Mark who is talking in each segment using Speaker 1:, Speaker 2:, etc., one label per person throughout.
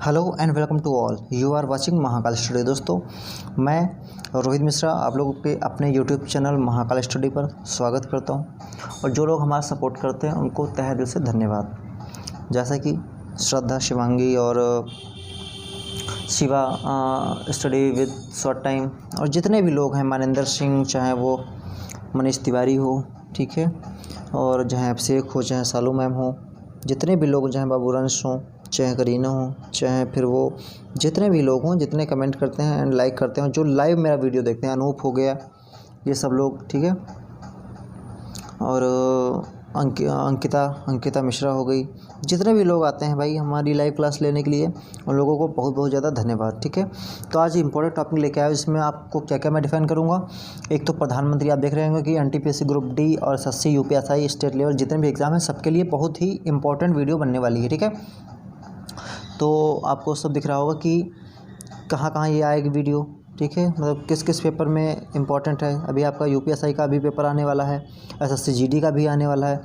Speaker 1: Hello and welcome to all, you are watching Mahakal study. दोस्तों, मैं रोहित मिश्रा आप लोगों के अपने यूट्यूब चैनल महाकाल स्टडी पर स्वागत करता हूं। और जो लोग हमारा सपोर्ट करते हैं उनको तहे दिल से धन्यवाद। जैसा कि श्रद्धा, शिवांगी और Shiva study with short time, और जितने भी लोग हैं, मानिंदर सिंह, चाहे वो मनीष तिवारी हो, ठीक है, और चाहे अभिषेक हो, चाहे सालू मैम हो, जितने भी लोग, चाहे बाबूरंश हों, चाहे करीना हो, चाहे फिर वो जितने भी लोग हों, जितने कमेंट करते हैं एंड लाइक करते हैं, जो लाइव मेरा वीडियो देखते हैं, अनूप हो गया, ये सब लोग, ठीक है, और अंकिता मिश्रा हो गई, जितने भी लोग आते हैं भाई हमारी लाइव क्लास लेने के लिए, उन लोगों को बहुत बहुत ज़्यादा धन्यवाद। ठीक है, तो आज इंपॉर्टेंट टॉपिक लेके आया, जिसमें आपको क्या क्या मैं डिफाइन करूँगा। एक तो प्रधानमंत्री, आप देख रहे होंगे कि एनटीपीसी ग्रुप डी और एसएससी यूपीएसआई स्टेट लेवल जितने भी एग्जाम हैं सबके लिए बहुत ही इंपॉर्टेंट वीडियो बनने वाली है। ठीक है, तो आपको सब दिख रहा होगा कि कहाँ कहाँ ये आएगी वीडियो, ठीक है, मतलब किस किस पेपर में इम्पॉर्टेंट है। अभी आपका यूपीएसआई का भी पेपर आने वाला है, एसएससी जीडी का भी आने वाला है,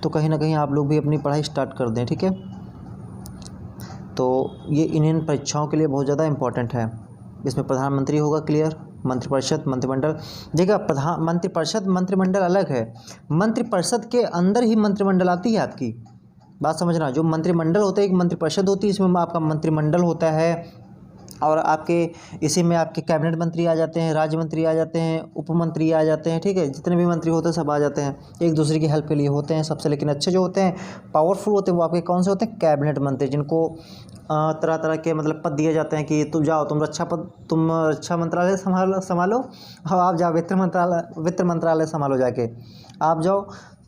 Speaker 1: तो कहीं ना कहीं आप लोग भी अपनी पढ़ाई स्टार्ट कर दें। ठीक है, तो ये इन परीक्षाओं के लिए बहुत ज़्यादा इम्पॉर्टेंट है। इसमें प्रधानमंत्री होगा क्लियर, मंत्रिपरिषद, मंत्रिमंडल। देखिए, मंत्रिपरिषद मंत्रिमंडल अलग है, मंत्रिपरिषद के अंदर ही मंत्रिमंडल आती है। आपकी बात समझना, जो मंत्रिमंडल होता है, एक मंत्रिपरिषद होती है, इसमें आपका मंत्रिमंडल होता है, और आपके इसी में आपके कैबिनेट मंत्री आ जाते हैं, राज्य मंत्री आ जाते हैं, उप मंत्री आ जाते हैं। ठीक है, जितने भी मंत्री होते हैं सब आ जाते हैं, एक दूसरे की हेल्प के लिए होते हैं सबसे। लेकिन अच्छे जो होते हैं, पावरफुल होते हैं, वो आपके कौन से होते हैं? कैबिनेट मंत्री, जिनको तरह तरह के मतलब पद दिए जाते हैं कि तुम जाओ, तुम रक्षा मंत्रालय संभालो, और आप जाओ वित्त मंत्रालय संभालो, जाके आप जाओ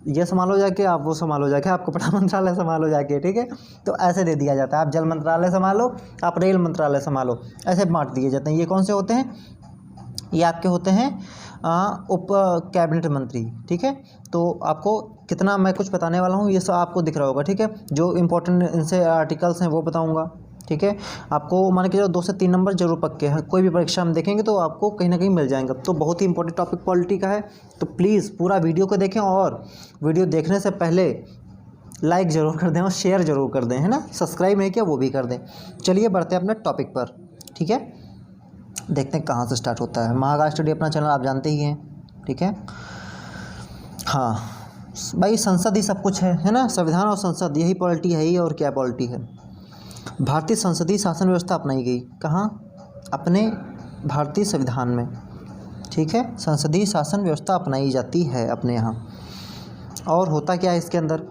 Speaker 1: ये संभालो, जाके आप वो संभालो, जाके आप कपड़ा मंत्रालय संभालो जाके। ठीक है, तो ऐसे दे दिया जाता है, आप जल मंत्रालय संभालो, आप रेल मंत्रालय संभालो, ऐसे बांट दिए जाते हैं। ये कौन से होते हैं? ये आपके होते हैं उप कैबिनेट मंत्री। ठीक है, तो आपको कितना मैं कुछ बताने वाला हूँ, ये सब आपको दिख रहा होगा। ठीक है, जो इंपॉर्टेंट इनसे आर्टिकल्स हैं वो बताऊँगा। ठीक है, आपको मान के चलो 2 से 3 नंबर जरूर पक्के हैं, कोई भी परीक्षा हम देखेंगे तो आपको कहीं ना कहीं मिल जाएंगे। तो बहुत ही इंपॉर्टेंट टॉपिक पॉलिटी का है, तो प्लीज़ पूरा वीडियो को देखें, और वीडियो देखने से पहले लाइक ज़रूर कर दें और शेयर ज़रूर कर दें, है ना, सब्सक्राइब नहीं किया वो भी कर दें। चलिए बढ़ते हैं अपने टॉपिक पर। ठीक है, देखते हैं कहाँ से स्टार्ट होता है। महाकाल स्टडी अपना चैनल आप जानते ही हैं। ठीक है, हाँ भाई, संसद ही सब कुछ है ना, संविधान और संसद, यही पॉलिटी है ही, और क्या पॉलिटी है। भारतीय संसदीय शासन व्यवस्था अपनाई गई कहाँ? अपने भारतीय संविधान में। ठीक है, संसदीय शासन व्यवस्था अपनाई जाती है अपने यहाँ। और होता क्या है इसके अंदर?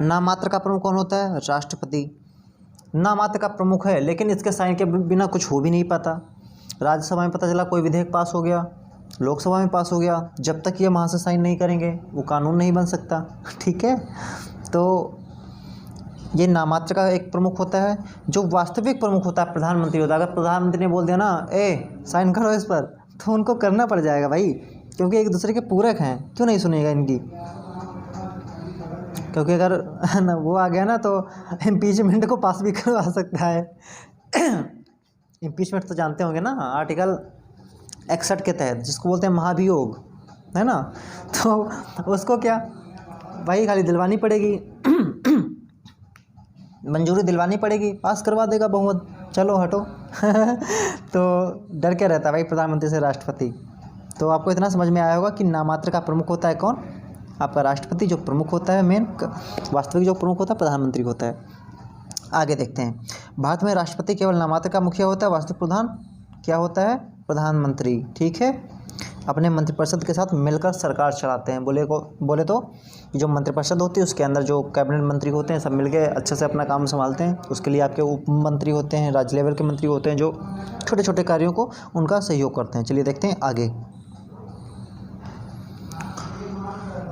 Speaker 1: नाममात्र का प्रमुख कौन होता है? राष्ट्रपति। नाममात्र का प्रमुख है, लेकिन इसके साइन के बिना कुछ हो भी नहीं पाता। राज्यसभा में पता चला कोई विधेयक पास हो गया, लोकसभा में पास हो गया, जब तक ये वहाँ से साइन नहीं करेंगे वो कानून नहीं बन सकता। ठीक है, तो ये नाममात्र का एक प्रमुख होता है। जो वास्तविक प्रमुख होता है प्रधानमंत्री होता है। अगर प्रधानमंत्री ने बोल दिया ना, साइन करो इस पर, तो उनको करना पड़ जाएगा भाई, क्योंकि एक दूसरे के पूरक हैं। क्यों नहीं सुनेगा इनकी? क्योंकि अगर ना वो आ गया ना तो इम्पीचमेंट को पास भी करवा सकता है। इम्पीचमेंट तो जानते होंगे ना, आर्टिकल 61 के तहत, जिसको बोलते हैं महाभियोग, है ना, तो उसको क्या भाई खाली दिलवानी पड़ेगी, मंजूरी दिलवानी पड़ेगी, पास करवा देगा बहुमत, चलो हटो। तो डर क्या रहता है भाई प्रधानमंत्री से राष्ट्रपति। तो आपको इतना समझ में आया होगा कि नाममात्र का प्रमुख होता है कौन? आपका राष्ट्रपति, जो प्रमुख होता है मेन। वास्तविक जो प्रमुख होता है प्रधानमंत्री होता है। आगे देखते हैं, भारत में राष्ट्रपति केवल नाममात्र का मुखिया होता है, वास्तविक प्रधान क्या होता है? प्रधानमंत्री। ठीक है, अपने मंत्रिपरिषद के साथ मिलकर सरकार चलाते हैं। बोले तो जो मंत्रिपरिषद होती है उसके अंदर जो कैबिनेट मंत्री होते हैं, सब मिलके अच्छे से अपना काम संभालते हैं। उसके लिए आपके उप मंत्री होते हैं, राज्य लेवल के मंत्री होते हैं, जो छोटे छोटे कार्यों को उनका सहयोग करते हैं। चलिए देखते हैं आगे।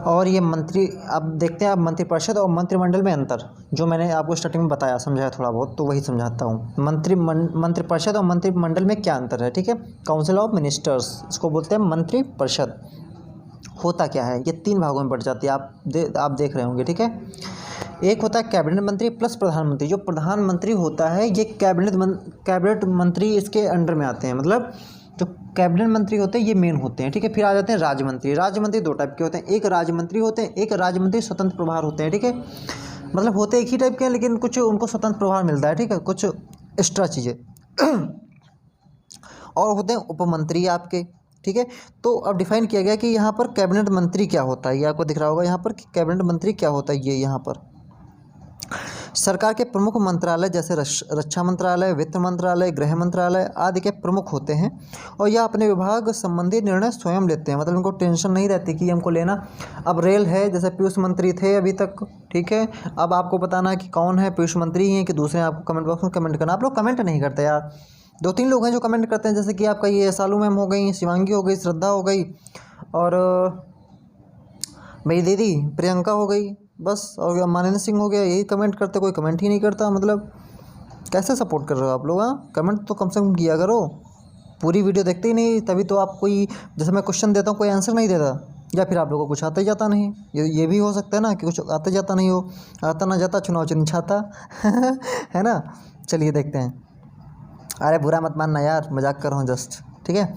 Speaker 1: और ये मंत्री, अब देखते हैं आप मंत्रिपरिषद और मंत्रिमंडल में अंतर, जो मैंने आपको स्टार्टिंग में बताया, समझाया थोड़ा बहुत, तो वही समझाता हूँ। मंत्रिपरिषद और मंत्रिमंडल में क्या अंतर है? ठीक है, काउंसिल ऑफ मिनिस्टर्स, इसको बोलते हैं मंत्रिपरिषद। होता क्या है, ये 3 भागों में बढ़ जाती है, आप देख रहे होंगे। ठीक है, एक होता है कैबिनेट मंत्री प्लस प्रधानमंत्री। जो प्रधानमंत्री होता है ये कैबिनेट मंत्री इसके अंडर में आते हैं, मतलब जो कैबिनेट मंत्री होते हैं ये मेन होते हैं। ठीक है, फिर आ जाते हैं राज्य मंत्री। राज्य मंत्री 2 टाइप के होते हैं, एक राज्य मंत्री होते हैं, एक राज्य मंत्री स्वतंत्र प्रभार होते हैं। ठीक है, मतलब होते एक ही टाइप के हैं लेकिन कुछ उनको स्वतंत्र प्रभार मिलता है, ठीक है, कुछ एक्स्ट्रा चीज़ें। और होते हैं उपमंत्री आपके, ठीक है। तो अब डिफाइन किया गया कि यहाँ पर कैबिनेट मंत्री क्या होता है, ये आपको दिख रहा होगा यहाँ पर कि कैबिनेट मंत्री क्या होता है। ये यहाँ पर सरकार के प्रमुख मंत्रालय जैसे रक्षा मंत्रालय, वित्त मंत्रालय, गृह मंत्रालय आदि के प्रमुख होते हैं और यह अपने विभाग संबंधी निर्णय स्वयं लेते हैं। मतलब इनको टेंशन नहीं रहती कि हमको लेना। अब रेल है, जैसे पीयूष मंत्री थे अभी तक, ठीक है। अब आपको बताना है कि कौन है, पीयूष मंत्री हैं कि दूसरे, आपको कमेंट बॉक्स में कमेंट करना। आप लोग कमेंट नहीं करते यार, 2-3 लोग हैं जो कमेंट करते हैं, जैसे कि आपका ये सालू मैम हो गई, शिवांगी हो गई, श्रद्धा हो गई और मेरी दीदी प्रियंका हो गई, बस। और मानंद सिंह हो गया, यही कमेंट करते, कोई कमेंट ही नहीं करता। मतलब कैसे सपोर्ट कर रहे हो आप लोग? हाँ, कमेंट तो कम से कम किया करो। पूरी वीडियो देखते ही नहीं, तभी तो आप कोई, जैसे मैं क्वेश्चन देता हूँ कोई आंसर नहीं देता, या फिर आप लोगों को कुछ आता ही जाता नहीं। ये भी हो सकता है ना कि कुछ आता जाता नहीं हो, आता ना जाता चुनाव चिन्ह छाता है ना। चलिए देखते हैं। अरे बुरा मत मानना यार, मजाक कर रहा हूँ जस्ट, ठीक है।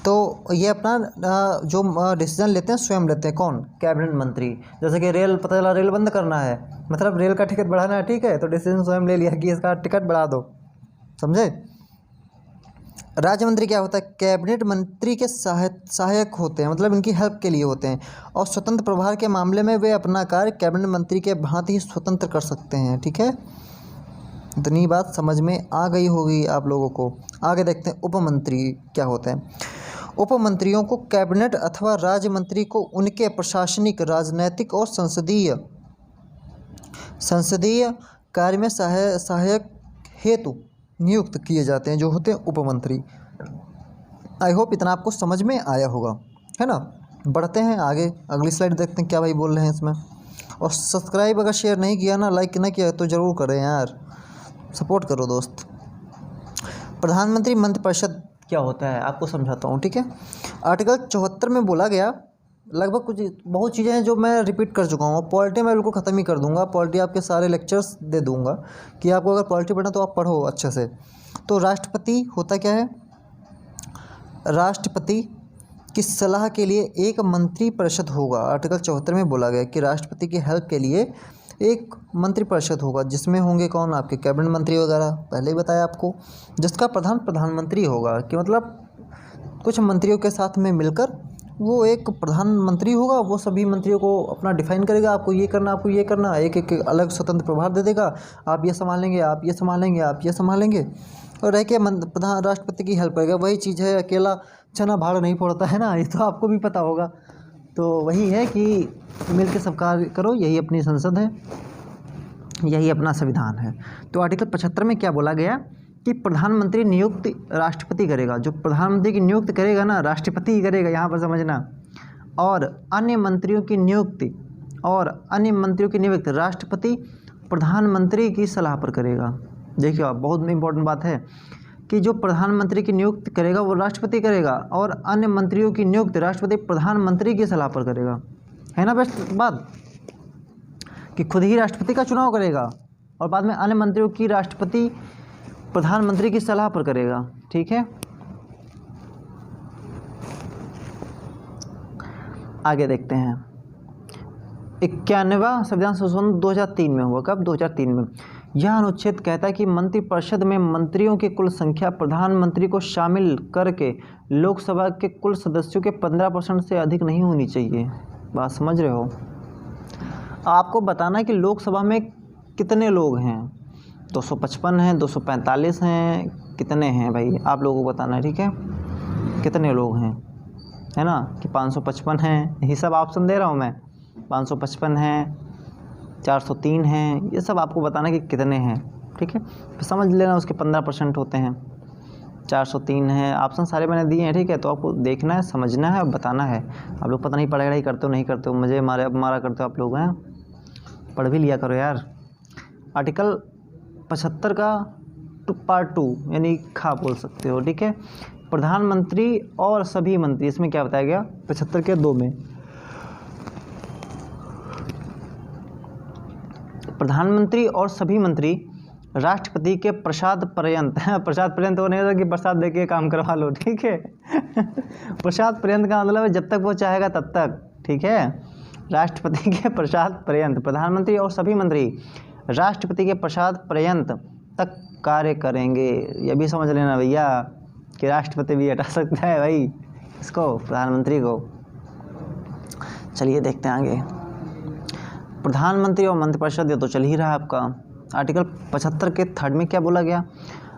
Speaker 1: तो ये अपना जो डिसीजन लेते हैं स्वयं लेते हैं, कौन? कैबिनेट मंत्री। जैसे कि रेल, पता चला रेल बंद करना है, मतलब रेल का टिकट बढ़ाना है, ठीक है, तो डिसीजन स्वयं ले लिया कि इसका टिकट बढ़ा दो, समझे। राज्य मंत्री क्या होता है? कैबिनेट मंत्री के सहायक होते हैं, मतलब इनकी हेल्प के लिए होते हैं और स्वतंत्र प्रभार के मामले में वे अपना कार्य कैबिनेट मंत्री के भांति ही स्वतंत्र कर सकते हैं, ठीक है। इतनी बात समझ में आ गई होगी आप लोगों को। आगे देखते हैं उपमंत्री क्या होते हैं। उपमंत्रियों को कैबिनेट अथवा राज्य मंत्री को उनके प्रशासनिक, राजनैतिक और संसदीय कार्य में सहायक हेतु नियुक्त किए जाते हैं, जो होते हैं उपमंत्री। आई होप इतना आपको समझ में आया होगा, है ना। बढ़ते हैं आगे, अगली स्लाइड देखते हैं क्या भाई बोल रहे हैं इसमें। और सब्सक्राइब अगर शेयर नहीं किया ना, लाइक ना किया तो ज़रूर करें यार, सपोर्ट करो दोस्त। प्रधानमंत्री मंत्रिपरिषद क्या होता है आपको समझाता हूँ, ठीक है। आर्टिकल 74 में बोला गया, लगभग कुछ बहुत चीज़ें हैं जो मैं रिपीट कर चुका हूँ। पॉलिटी मैं बिल्कुल ख़त्म ही कर दूंगा, पॉलिटी आपके सारे लेक्चर्स दे दूंगा कि आपको अगर पॉलिटी पढ़ना तो आप पढ़ो अच्छे से। तो राष्ट्रपति होता क्या है? राष्ट्रपति की सलाह के लिए एक मंत्रिपरिषद होगा। आर्टिकल 74 में बोला गया कि राष्ट्रपति की हेल्प के लिए एक मंत्रिपरिषद होगा, जिसमें होंगे कौन? आपके कैबिनेट मंत्री वगैरह, पहले ही बताया आपको, जिसका प्रधानमंत्री होगा, कि मतलब कुछ मंत्रियों के साथ में मिलकर वो एक प्रधानमंत्री होगा। वो सभी मंत्रियों को अपना डिफाइन करेगा, आपको ये करना, आपको ये करना, एक एक अलग स्वतंत्र प्रभार दे देगा, आप ये संभालेंगे, आप ये संभालेंगे, आप ये संभालेंगे, और रह के प्रधान राष्ट्रपति की हेल्प करेगा। वही चीज़ है, अकेला चना भाड़ नहीं फोड़ता है ना, ये तो आपको भी पता होगा। तो वही है कि मिल के सब कार्य करो, यही अपनी संसद है, यही अपना संविधान है। तो आर्टिकल 75 में क्या बोला गया कि प्रधानमंत्री नियुक्त राष्ट्रपति करेगा। जो प्रधानमंत्री की नियुक्त करेगा ना, राष्ट्रपति ही करेगा, यहाँ पर समझना। और अन्य मंत्रियों की नियुक्ति राष्ट्रपति प्रधानमंत्री की सलाह पर करेगा। देखिए आप, बहुत इंपॉर्टेंट बात है कि जो प्रधानमंत्री की नियुक्ति करेगा वो राष्ट्रपति करेगा, और अन्य मंत्रियों की नियुक्ति राष्ट्रपति प्रधानमंत्री की सलाह पर करेगा। है ना बेस्ट बात, कि खुद ही राष्ट्रपति का चुनाव करेगा और बाद में अन्य मंत्रियों की राष्ट्रपति प्रधानमंत्री की सलाह पर करेगा, ठीक है। आगे देखते हैं। 91वां संविधान संशोधन 2003 में हुआ। कब? 2003 में। यह अनुच्छेद कहता है कि मंत्रिपरिषद में मंत्रियों की कुल संख्या प्रधानमंत्री को शामिल करके लोकसभा के कुल सदस्यों के 15% से अधिक नहीं होनी चाहिए। बात समझ रहे हो? आपको बताना है कि लोकसभा में कितने लोग हैं, 255 हैं, 245 हैं, कितने हैं भाई आप लोगों को बताना है, ठीक है, कितने लोग हैं, है ना, कि 555 हैं, यही सब ऑप्शन दे रहा हूँ मैं, 555 हैं, 403 हैं, ये सब आपको बताना है कि कितने हैं, ठीक है। फिर समझ लेना उसके 15% होते हैं, 403 हैं, ऑप्शन सारे मैंने दिए हैं, ठीक है। तो आपको देखना है, समझना है और बताना है। आप लोग पता नहीं पढ़ाई करते हो नहीं करते हो, मुझे मारा करते हो आप लोग, हैं, पढ़ भी लिया करो यार। आर्टिकल 75 का पार्ट 2 यानी खा बोल सकते हो, ठीक है। प्रधानमंत्री और सभी मंत्री, इसमें क्या बताया गया 75 के 2 में, प्रधानमंत्री और सभी मंत्री राष्ट्रपति के प्रसाद पर्यंत होने का कि प्रसाद दे के काम करवा लो, ठीक है। प्रसाद पर्यंत का मतलब है जब तक वो चाहेगा तब तक, ठीक है। राष्ट्रपति के प्रसाद पर्यंत प्रधानमंत्री और सभी मंत्री राष्ट्रपति के प्रसाद पर्यंत तक कार्य करेंगे। ये भी समझ लेना भैया कि राष्ट्रपति भी हटा सकता है भाई इसको, प्रधानमंत्री को। चलिए देखते हैं आगे। प्रधानमंत्री और मंत्रिपरिषद ये तो चल ही रहा है आपका। आर्टिकल 75 के थर्ड में क्या बोला गया?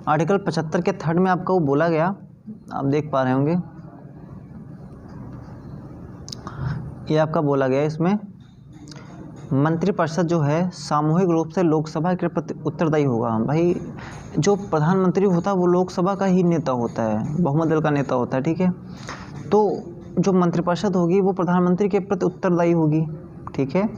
Speaker 1: आर्टिकल 75 के थर्ड में आपका वो बोला गया, आप देख पा रहे होंगे, ये आपका बोला गया इसमें मंत्रिपरिषद जो है सामूहिक रूप से लोकसभा के प्रति उत्तरदायी होगा। भाई जो प्रधानमंत्री होता है वो लोकसभा का ही नेता होता है, बहुमत दल का नेता होता है, ठीक है। तो जो मंत्रिपरिषद होगी वो प्रधानमंत्री के प्रति उत्तरदायी होगी, ठीक है।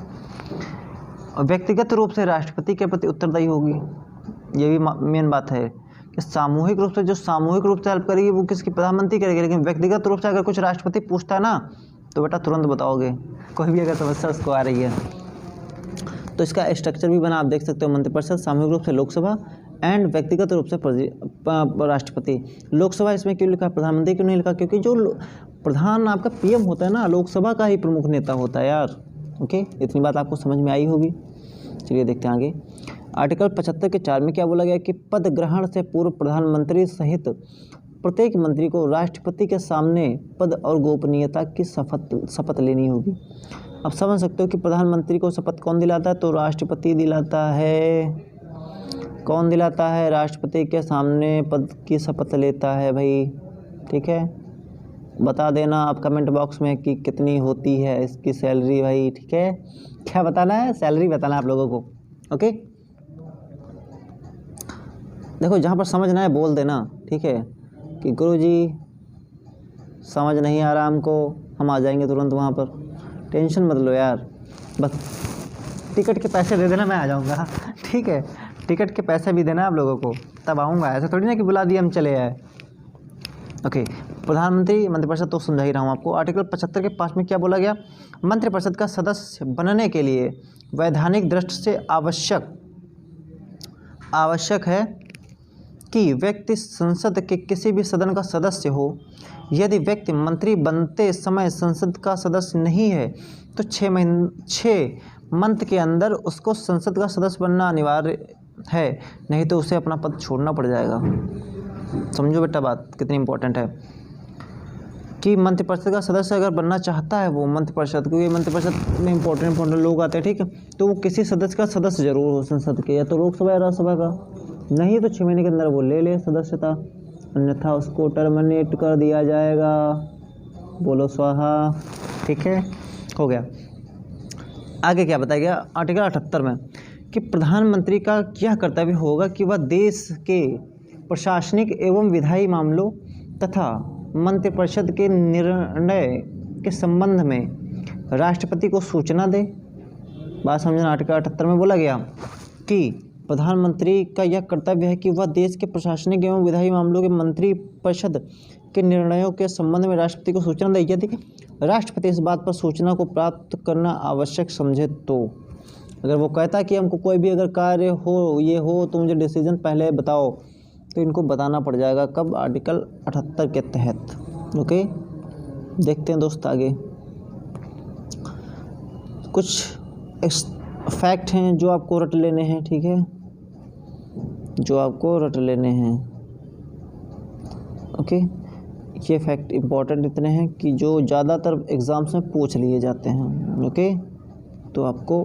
Speaker 1: और व्यक्तिगत रूप से राष्ट्रपति के प्रति उत्तरदायी होगी। ये भी मेन बात है कि सामूहिक रूप से, जो सामूहिक रूप से हेल्प करेगी वो किसकी? प्रधानमंत्री करेगी। लेकिन व्यक्तिगत रूप से अगर कुछ राष्ट्रपति पूछता है ना तो बेटा तुरंत बताओगे, कोई भी अगर समस्या उसको आ रही है। तो इसका स्ट्रक्चर भी बना, आप देख सकते हो। मंत्रिपरिषद सामूहिक रूप से लोकसभा एंड व्यक्तिगत रूप से राष्ट्रपति। लोकसभा इसमें क्यों लिखा, प्रधानमंत्री क्यों नहीं लिखा? क्योंकि जो प्रधान आपका पीएम होता है ना, लोकसभा का ही प्रमुख नेता होता है यार। ओके, इतनी बात आपको समझ में आई होगी। चलिए देखते हैं आगे। आर्टिकल 75 के 4 में क्या बोला गया कि पद ग्रहण से पूर्व प्रधानमंत्री सहित प्रत्येक मंत्री को राष्ट्रपति के सामने पद और गोपनीयता की शपथ लेनी होगी। अब समझ सकते हो कि प्रधानमंत्री को शपथ कौन दिलाता है? तो राष्ट्रपति दिलाता है। कौन दिलाता है? राष्ट्रपति के सामने पद की शपथ लेता है भाई, ठीक है। बता देना आप कमेंट बॉक्स में कि कितनी होती है इसकी सैलरी भाई, ठीक है। क्या बताना है? सैलरी बताना है आप लोगों को, ओके। देखो जहाँ पर समझना है बोल देना, ठीक है, कि गुरुजी समझ नहीं आ रहा हमको, हम आ जाएंगे तुरंत वहाँ पर, टेंशन मत लो यार। बस टिकट के पैसे दे देना, मैं आ जाऊँगा, ठीक है। टिकट के पैसे भी देना आप लोगों को, तब आऊँगा। ऐसा थोड़ी ना कि बुला दिए हम चले आए, ओके। प्रधानमंत्री मंत्रिपरिषद तो समझा ही रहा हूँ आपको। आर्टिकल 75 के 5 में क्या बोला गया? मंत्रिपरिषद का सदस्य बनने के लिए वैधानिक दृष्टि से आवश्यक है कि व्यक्ति संसद के किसी भी सदन का सदस्य हो। यदि व्यक्ति मंत्री बनते समय संसद का सदस्य नहीं है तो 6 मंथ के अंदर उसको संसद का सदस्य बनना अनिवार्य है, नहीं तो उसे अपना पद छोड़ना पड़ जाएगा। समझो बेटा बात कितनी इंपॉर्टेंट है कि मंत्रिपरिषद का सदस्य अगर बनना चाहता है वो मंत्रिपरिषद, क्योंकि मंत्रिपरिषद में इंपॉर्टेंट लोग आते हैं, ठीक है, तो वो किसी सदस्य का सदस्य जरूर हो संसद के, या तो लोकसभा या राज्यसभा का, नहीं तो 6 महीने के अंदर वो ले सदस्यता, अन्यथा उसको टर्मिनेट कर दिया जाएगा। बोलो स्वाहा, ठीक है, हो गया। आगे क्या बताया गया आर्टिकल 78 में कि प्रधानमंत्री का क्या कर्तव्य होगा कि वह देश के प्रशासनिक एवं विधायी मामलों तथा मंत्रिपरिषद के निर्णय के संबंध में राष्ट्रपति को सूचना दे। बात समझना, आर्टिकल 78 में बोला गया कि प्रधानमंत्री का यह कर्तव्य है कि वह देश के प्रशासनिक एवं विधायी मामलों के मंत्रिपरिषद के निर्णयों के संबंध में राष्ट्रपति को सूचना दे। यदि राष्ट्रपति इस बात पर सूचना को प्राप्त करना आवश्यक समझे तो, अगर वो कहता है कि हमको कोई भी अगर कार्य हो, ये हो, तो मुझे डिसीजन पहले बताओ, तो इनको बताना पड़ जाएगा। कब? आर्टिकल 78 के तहत, ओके। देखते हैं दोस्त आगे। कुछ फैक्ट हैं जो आपको रट लेने हैं, ठीक है, जो आपको रट लेने हैं, ओके। ये फैक्ट इम्पॉर्टेंट इतने हैं कि जो ज़्यादातर एग्ज़ाम्स में पूछ लिए जाते हैं, ओके, तो आपको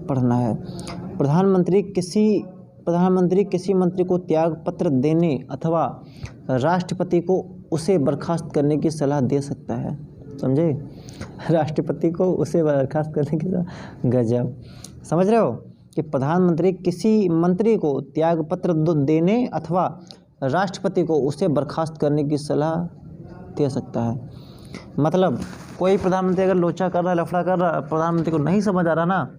Speaker 1: पढ़ना है। प्रधानमंत्री किसी मंत्री को त्याग पत्र देने अथवा राष्ट्रपति को उसे बर्खास्त करने की सलाह दे सकता है, समझे? राष्ट्रपति को उसे बर्खास्त करने की सलाह, गजब। समझ रहे हो कि प्रधानमंत्री किसी मंत्री को त्याग पत्र देने अथवा राष्ट्रपति को उसे बर्खास्त करने की सलाह दे सकता है। मतलब कोई प्रधानमंत्री अगर लोचा कर रहा है, लफड़ा कर रहा है, प्रधानमंत्री को नहीं समझ आ रहा ना,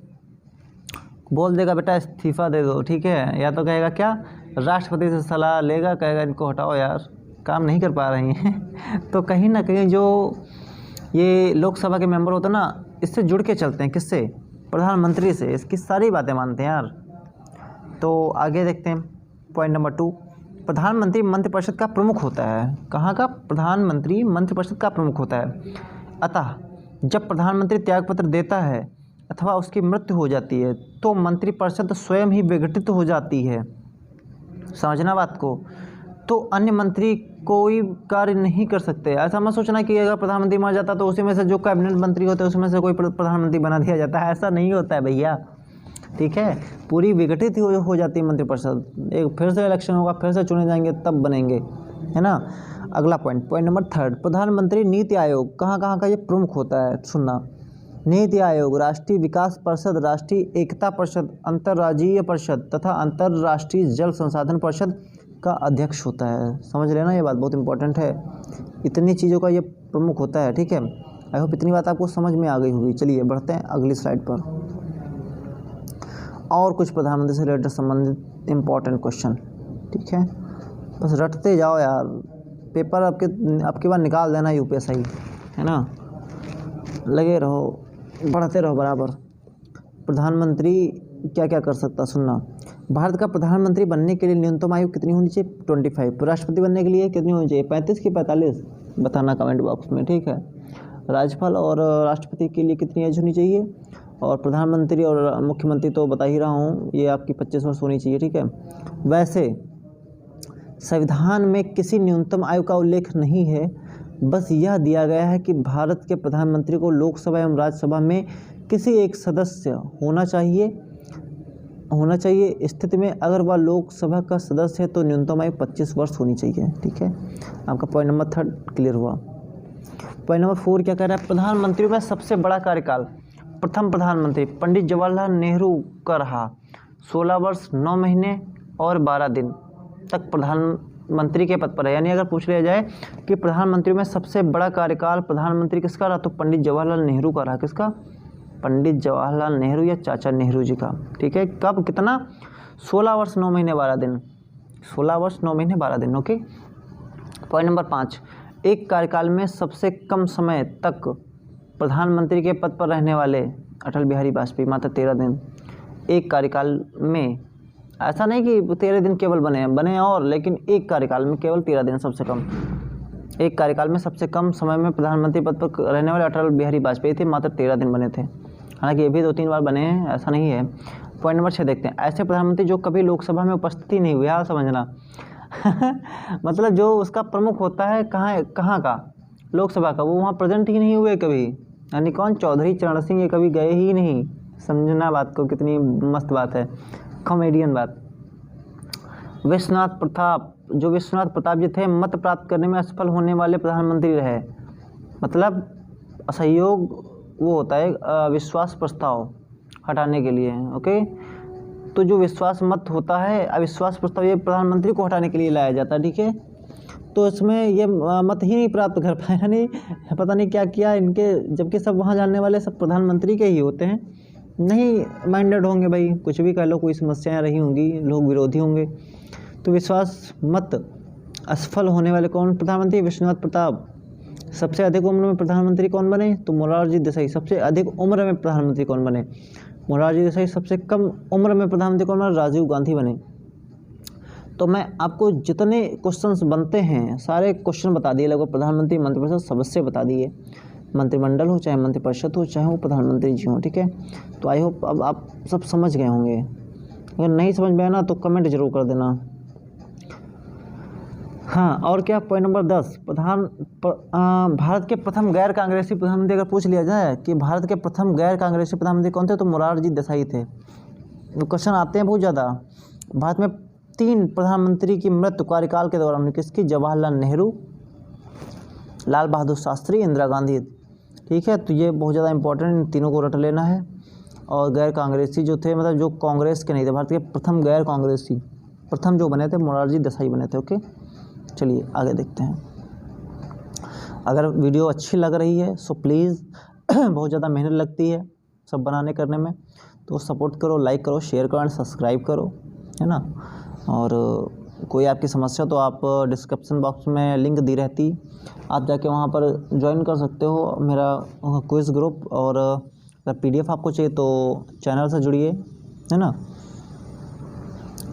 Speaker 1: बोल देगा बेटा इस्तीफ़ा दे दो, ठीक है, या तो कहेगा क्या, राष्ट्रपति से सलाह लेगा, कहेगा इनको हटाओ यार, काम नहीं कर पा रही हैं। तो कहीं ना कहीं जो ये लोकसभा के मेंबर होते हैं ना, इससे जुड़ के चलते हैं, किससे? प्रधानमंत्री से, इसकी सारी बातें मानते हैं यार। तो आगे देखते हैं पॉइंट नंबर 2। प्रधानमंत्री मंत्रिपरिषद का प्रमुख होता है। कहाँ का? प्रधानमंत्री मंत्रिपरिषद का प्रमुख होता है। अतः जब प्रधानमंत्री त्यागपत्र देता है अथवा उसकी मृत्यु हो जाती है तो मंत्रिपरिषद स्वयं ही विघटित हो जाती है। समझना बात को। तो अन्य मंत्री कोई कार्य नहीं कर सकते। ऐसा मत सोचना कि अगर प्रधानमंत्री मर जाता तो उसी में से जो कैबिनेट मंत्री होते हैं उसमें से कोई प्रधानमंत्री बना दिया जाता है। ऐसा नहीं होता है भैया, ठीक है। पूरी विघटित हो जाती है मंत्रिपरिषद। एक फिर से इलेक्शन होगा, फिर से चुने जाएंगे, तब बनेंगे, है ना। अगला पॉइंट नंबर 3, प्रधानमंत्री नीति आयोग कहाँ कहाँ का ये प्रमुख होता है, सुनना। नीति आयोग राष्ट्रीय विकास परिषद, राष्ट्रीय एकता परिषद, अंतर्राज्यीय परिषद तथा अंतर्राष्ट्रीय जल संसाधन परिषद का अध्यक्ष होता है। समझ लेना, ये बात बहुत इंपॉर्टेंट है। इतनी चीज़ों का ये प्रमुख होता है, ठीक है। आई होप इतनी बात आपको समझ में आ गई होगी। चलिए बढ़ते हैं अगली स्लाइड पर। और कुछ प्रधानमंत्री से रिलेटेड संबंधित इम्पोर्टेंट क्वेश्चन, ठीक है। बस रटते जाओ यार, पेपर आपके बार निकाल देना यूपीएससी, है ना। लगे रहो, बढ़ते रहो बराबर। प्रधानमंत्री क्या क्या कर सकता, सुनना। भारत का प्रधानमंत्री बनने के लिए न्यूनतम आयु कितनी होनी चाहिए, 25। राष्ट्रपति बनने के लिए कितनी होनी चाहिए, 35 की 45, बताना कमेंट बॉक्स में, ठीक है। राज्यपाल और राष्ट्रपति के लिए कितनी एज होनी चाहिए, और प्रधानमंत्री और मुख्यमंत्री तो बता ही रहा हूँ, ये आपकी 25 वर्ष होनी चाहिए, ठीक है। वैसे संविधान में किसी न्यूनतम आयु का उल्लेख नहीं है, बस यह दिया गया है कि भारत के प्रधानमंत्री को लोकसभा एवं राज्यसभा में किसी एक सदस्य होना चाहिए। स्थिति में अगर वह लोकसभा का सदस्य है तो न्यूनतम आयु 25 वर्ष होनी चाहिए, ठीक है। आपका पॉइंट नंबर 3 क्लियर हुआ। पॉइंट नंबर 4 क्या कह रहा है, प्रधानमंत्री में सबसे बड़ा कार्यकाल। प्रथम प्रधानमंत्री पंडित जवाहरलाल नेहरू का रहा, 16 वर्ष 9 महीने और 12 दिन तक प्रधानमंत्री के पद पर है। यानी अगर पूछ लिया जाए कि प्रधानमंत्री में सबसे बड़ा कार्यकाल प्रधानमंत्री किसका रहा, तो पंडित जवाहरलाल नेहरू का रहा। किसका, पंडित जवाहरलाल नेहरू या चाचा नेहरू जी का, ठीक है। कब, कितना, 16 वर्ष 9 महीने 12 दिन, 16 वर्ष 9 महीने 12 दिन, ओके। पॉइंट नंबर 5, एक कार्यकाल में सबसे कम समय तक प्रधानमंत्री के पद पर रहने वाले अटल बिहारी वाजपेयी, मात्र 13 दिन एक कार्यकाल में। ऐसा नहीं कि 13 दिन केवल बने और, लेकिन एक कार्यकाल में केवल 13 दिन सबसे कम। एक कार्यकाल में सबसे कम समय में प्रधानमंत्री पद पर रहने वाले अटल बिहारी वाजपेयी थे, मात्र 13 दिन बने थे। हालांकि ये भी 2-3 बार बने हैं, ऐसा नहीं है। पॉइंट नंबर 6 देखते हैं, ऐसे प्रधानमंत्री जो कभी लोकसभा में उपस्थित ही नहीं हुए, हाँ समझना मतलब जो उसका प्रमुख होता है कहाँ का, लोकसभा का, वो वहाँ प्रेजेंट ही नहीं हुए कभी। यानी कौन, चौधरी चरण सिंह, ये कभी गए ही नहीं। समझना बात को, कितनी मस्त बात है, कॉमेडियन बात। विश्वनाथ प्रताप जी थे, मत प्राप्त करने में असफल होने वाले प्रधानमंत्री रहे। मतलब असहयोग वो होता है विश्वास प्रस्ताव हटाने के लिए, ओके। तो जो विश्वास मत होता है, अविश्वास प्रस्ताव, ये प्रधानमंत्री को हटाने के लिए लाया जाता है, ठीक है। तो इसमें ये मत ही नहीं प्राप्त कर पाए, यानी पता नहीं क्या किया इनके, जबकि सब वहाँ जानने वाले सब प्रधानमंत्री के ही होते हैं। नहीं माइंडेड होंगे भाई, कुछ भी कह लो, कोई समस्याएं रही होंगी, लोग विरोधी होंगे। तो विश्वास मत असफल होने वाले कौन प्रधानमंत्री, विश्वनाथ प्रताप। सबसे अधिक उम्र में प्रधानमंत्री कौन बने, तो मोरारजी देसाई। सबसे अधिक उम्र में प्रधानमंत्री कौन बने, मोरारजी देसाई। सबसे कम उम्र में प्रधानमंत्री कौन बने, राजीव गांधी बने। तो मैं आपको जितने क्वेश्चंस बनते हैं सारे क्वेश्चन बता दिए, लगभग प्रधानमंत्री मंत्रिपरिषद सदस्य बता दिए, मंत्रिमंडल हो चाहे मंत्रिपरिषद हो चाहे वो प्रधानमंत्री जी हो, ठीक है। तो आई होप अब आप सब समझ गए होंगे। अगर नहीं समझ में आया ना तो कमेंट जरूर कर देना। हाँ, और क्या, पॉइंट नंबर 10, भारत के प्रथम गैर कांग्रेसी प्रधानमंत्री अगर पूछ लिया जाए कि भारत के प्रथम गैर कांग्रेसी प्रधानमंत्री कौन थे, तो मोरारजी देसाई थे। क्वेश्चन आते हैं बहुत ज़्यादा। भारत में 3 प्रधानमंत्री की मृत्यु कार्यकाल के दौरान, किसकी, जवाहरलाल नेहरू, लाल बहादुर शास्त्री, इंदिरा गांधी, ठीक है। तो ये बहुत ज़्यादा इंपॉर्टेंट, इन तीनों को रट लेना है। और गैर कांग्रेसी जो थे, मतलब जो कांग्रेस के नहीं थे, भारत के प्रथम गैर कांग्रेसी प्रथम जो बने थे मोरारजी देसाई बने थे, ओके। चलिए आगे देखते हैं। अगर वीडियो अच्छी लग रही है सो प्लीज़ बहुत ज़्यादा मेहनत लगती है सब बनाने करने में, तो सपोर्ट करो, लाइक करो, शेयर करो एंड सब्सक्राइब करो, है ना। और कोई आपकी समस्या तो आप डिस्क्रिप्शन बॉक्स में लिंक दी रहती, आप जाके वहाँ पर ज्वाइन कर सकते हो मेरा क्विज़ ग्रुप। और अगर PDF आपको चाहिए तो चैनल से जुड़िए, है ना,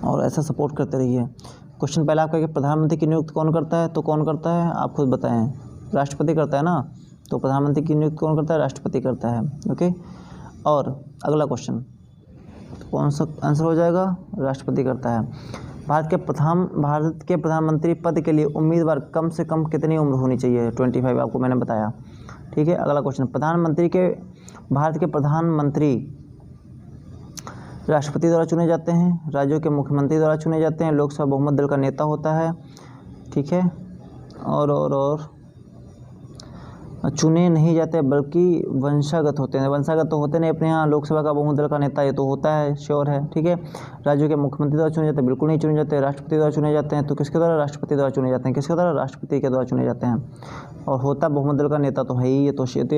Speaker 1: और ऐसा सपोर्ट करते रहिए। क्वेश्चन पहला आपका कि प्रधानमंत्री की नियुक्ति कौन करता है, तो कौन करता है, आप खुद बताएं। राष्ट्रपति करता है ना, तो प्रधानमंत्री की नियुक्ति कौन करता है? राष्ट्रपति करता है। ओके, और अगला क्वेश्चन कौन सा आंसर हो जाएगा? राष्ट्रपति करता है। भारत के प्रधानमंत्री पद के लिए उम्मीदवार कम से कम कितनी उम्र होनी चाहिए? 25 आपको मैंने बताया। ठीक है, अगला क्वेश्चन, भारत के प्रधानमंत्री राष्ट्रपति द्वारा चुने जाते हैं, राज्यों के मुख्यमंत्री द्वारा चुने जाते हैं, लोकसभा बहुमत दल का नेता होता है। ठीक है, और चुने नहीं जाते बल्कि वंशागत होते हैं। वंशागत तो होते नहीं अपने यहाँ, लोकसभा का बहुमत दल का नेता ये तो होता है, श्योर है। ठीक है, राज्यों के मुख्यमंत्री द्वारा चुने जाते हैं? बिल्कुल नहीं चुने जाते, राष्ट्रपति द्वारा चुने जाते हैं। तो किसके द्वारा? राष्ट्रपति द्वारा चुने जाते हैं। किसके द्वारा? राष्ट्रपति के द्वारा चुने जाते हैं। और होता बहुमत दल का नेता तो है ही, ये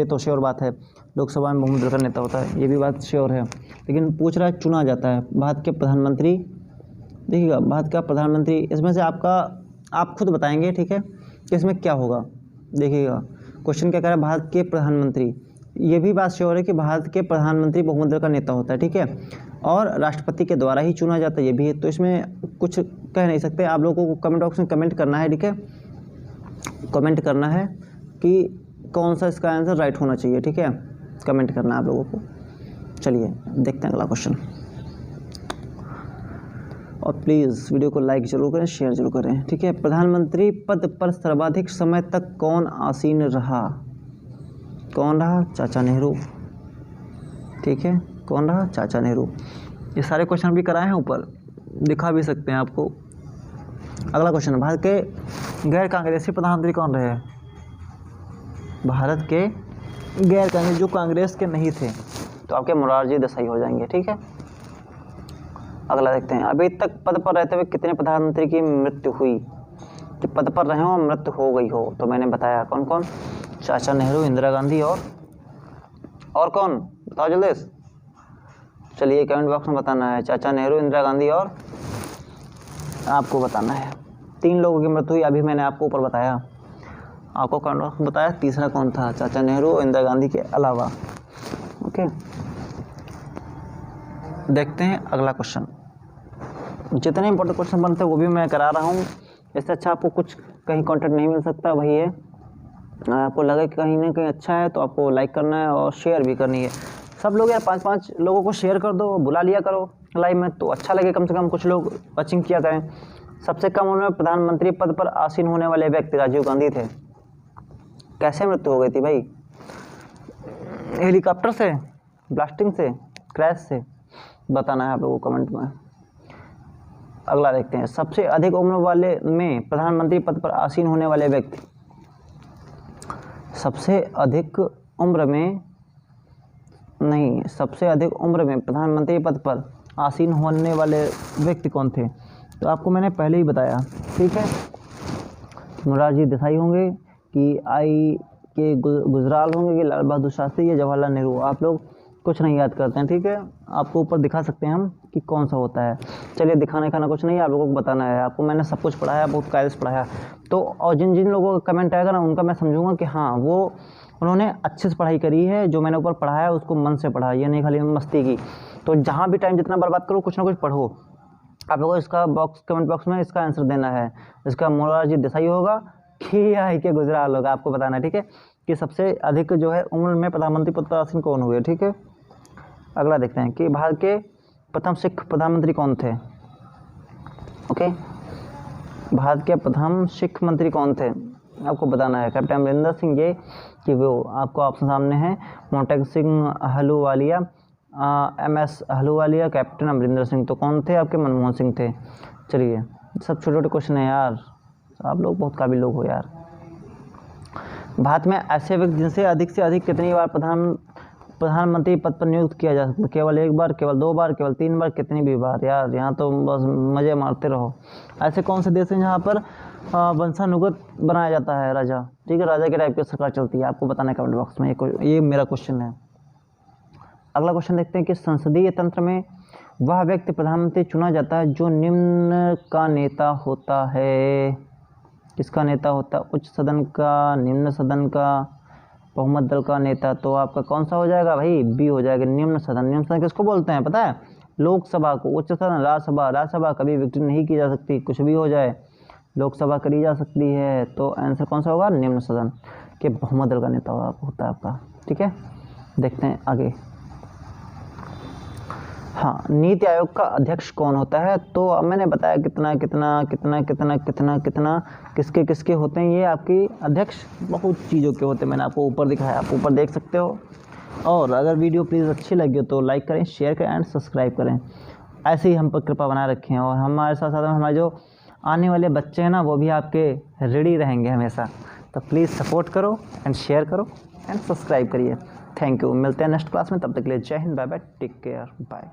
Speaker 1: तो श्योर बात है, लोकसभा में बहुमत दल का नेता होता है, ये भी बात श्योर है। लेकिन पूछ रहा है चुना जाता है। भारत के प्रधानमंत्री, देखिएगा भारत का प्रधानमंत्री, इसमें से आप खुद बताएंगे। ठीक है, कि इसमें क्या होगा? देखिएगा क्वेश्चन क्या कह रहा है? भारत के प्रधानमंत्री, ये भी बात श्योर है कि भारत के प्रधानमंत्री बहुमत दल का नेता होता है। ठीक है, और राष्ट्रपति के द्वारा ही चुना जाता है, ये भी है। तो इसमें कुछ कह नहीं सकते, आप लोगों को कमेंट बॉक्स में कमेंट करना है। ठीक है, कमेंट करना है कि कौन सा इसका आंसर राइट होना चाहिए। ठीक है, कमेंट करना है आप लोगों को। चलिए देखते हैं अगला क्वेश्चन, और प्लीज़ वीडियो को लाइक जरूर करें, शेयर जरूर करें। ठीक है, प्रधानमंत्री पद पर सर्वाधिक समय तक कौन आसीन रहा? कौन रहा? चाचा नेहरू। ठीक है, कौन रहा? चाचा नेहरू। ये सारे क्वेश्चन भी कराए हैं, ऊपर दिखा भी सकते हैं आपको। अगला क्वेश्चन, भारत के गैर कांग्रेसी प्रधानमंत्री कौन रहे? भारत के गैर कांग्रेस, जो कांग्रेस के नहीं थे, तो आपके मोरारजी देसाई हो जाएंगे। ठीक है, अगला देखते हैं, अभी तक पद पर रहते हुए कितने प्रधानमंत्री की मृत्यु हुई? कि पद पर रहे हो, मृत्यु हो गई हो, तो मैंने बताया कौन कौन? चाचा नेहरू, इंदिरा गांधी, और कौन? बताओ जल्दी। चलिए कमेंट बॉक्स में बताना है। चाचा नेहरू, इंदिरा गांधी, और आपको बताना है। 3 लोगों की मृत्यु हुई, अभी मैंने आपको ऊपर बताया, आपको कमेंट बॉक्स में बताया। तीसरा कौन था? चाचा नेहरू, इंदिरा गांधी के अलावा। ओके, देखते हैं अगला क्वेश्चन। जितने इंपॉर्टेंट क्वेश्चन बनते हैं वो भी मैं करा रहा हूँ। इससे अच्छा आपको कुछ कहीं कंटेंट नहीं मिल सकता, वही है। आपको लगे कि कहीं ना कहीं अच्छा है तो आपको लाइक करना है और शेयर भी करनी है। सब लोग यार 5-5 लोगों को शेयर कर दो, बुला लिया करो लाइव में, तो अच्छा लगे, कम से कम कुछ लोग वॉचिंग किया करें। सबसे कम उम्र में प्रधानमंत्री पद पर आसीन होने वाले व्यक्ति राजीव गांधी थे। कैसे मृत्यु हो गई थी भाई? हेलीकॉप्टर से, ब्लास्टिंग से, क्रैश से? बताना है आप लोगों को कमेंट में। अगला देखते हैं, सबसे अधिक उम्र वाले में प्रधानमंत्री पद पर आसीन होने वाले व्यक्ति। सबसे अधिक उम्र में नहीं, सबसे अधिक उम्र में प्रधानमंत्री पद पर आसीन होने वाले व्यक्ति कौन थे? तो आपको मैंने पहले ही बताया। ठीक है, मोरारजी देसाई होंगे कि गुजराल होंगे कि लाल बहादुर शास्त्री या जवाहरलाल नेहरू? आप लोग कुछ नहीं याद करते हैं। ठीक है, आपको ऊपर दिखा सकते हैं हम कि कौन सा होता है। चलिए, दिखाने खाना कुछ नहीं है, आप लोगों को बताना है। आपको मैंने सब कुछ पढ़ाया, बहुत कायदे से पढ़ाया। तो और जिन जिन लोगों का कमेंट आएगा ना, उनका मैं समझूंगा कि हाँ वो उन्होंने अच्छे से पढ़ाई करी है, जो मैंने ऊपर पढ़ाया उसको मन से पढ़ा, ये नहीं खाली मस्ती की। तो जहाँ भी टाइम जितना बर्बाद करो, कुछ ना कुछ पढ़ो। आप लोगों को इसका कमेंट बॉक्स में इसका आंसर देना है। इसका मोरारजी देसाई होगा कि या के गुजराल होगा, आपको बताना है। ठीक है, कि सबसे अधिक जो है उम्र में प्रधानमंत्री पद पर आसीन कौन हुए। ठीक है, अगला देखते हैं कि भारत के प्रथम सिख प्रधानमंत्री कौन थे। ओके, भारत के प्रथम सिख मंत्री कौन थे आपको बताना है। कैप्टन अमरिंदर सिंह, ये कि वो आपको ऑप्शन सामने है, Montague Singh Ahluwalia, MS Ahluwalia, captain Amarinder Singh. तो कौन थे आपके? मनमोहन सिंह थे। चलिए, सब छोटे छोटे क्वेश्चन है यार, आप लोग बहुत काबिल लोग हो यार। भारत में ऐसे व्यक्ति जिनसे अधिक से अधिक कितनी बार प्रधानमंत्री पद पर नियुक्त किया जा सकता है? केवल 1 बार, केवल 2 बार, केवल 3 बार, कितनी भी बार? यार यहाँ तो बस मज़े मारते रहो। ऐसे कौन से देश हैं जहाँ पर वंशानुगत बनाया जाता है राजा? ठीक है, राजा के टाइप की सरकार चलती है, आपको बताना है कमेंट बॉक्स में। ये मेरा क्वेश्चन है। अगला क्वेश्चन देखते हैं कि संसदीय तंत्र में वह व्यक्ति प्रधानमंत्री चुना जाता है जो निम्न का नेता होता है। किसका नेता होता है? उच्च सदन का, निम्न सदन का, बहुमत दल का नेता। तो आपका कौन सा हो जाएगा भाई? बी हो जाएगा, निम्न सदन। निम्न सदन किसको बोलते हैं पता है? लोकसभा को। उच्च सदन राज्यसभा, राज्यसभा कभी विकसित नहीं की जा सकती, कुछ भी हो जाए। लोकसभा करी जा सकती है, तो आंसर कौन सा होगा? निम्न सदन। कि बहुमत दल का नेता होता है आपका। ठीक है, देखते हैं आगे। हाँ, नीति आयोग का अध्यक्ष कौन होता है? तो अब मैंने बताया कितना कितना कितना कितना कितना कितना किसके किसके होते हैं ये आपकी अध्यक्ष, बहुत चीज़ों के होते हैं। मैंने आपको ऊपर दिखाया, आप ऊपर देख सकते हो। और अगर वीडियो प्लीज़ अच्छी लगी हो तो लाइक करें, शेयर करें एंड सब्सक्राइब करें। ऐसे ही हम पर कृपा बनाए रखें और हमारे साथ साथ हमारे जो आने वाले बच्चे हैं ना, वो भी आपके रेडी रहेंगे हमेशा। तो प्लीज़ सपोर्ट करो एंड शेयर करो एंड सब्सक्राइब करिए। Thank you. मिलते हैं नेक्स्ट क्लास में, तब तक के लिए जय हिंद, bye bye, take care, bye.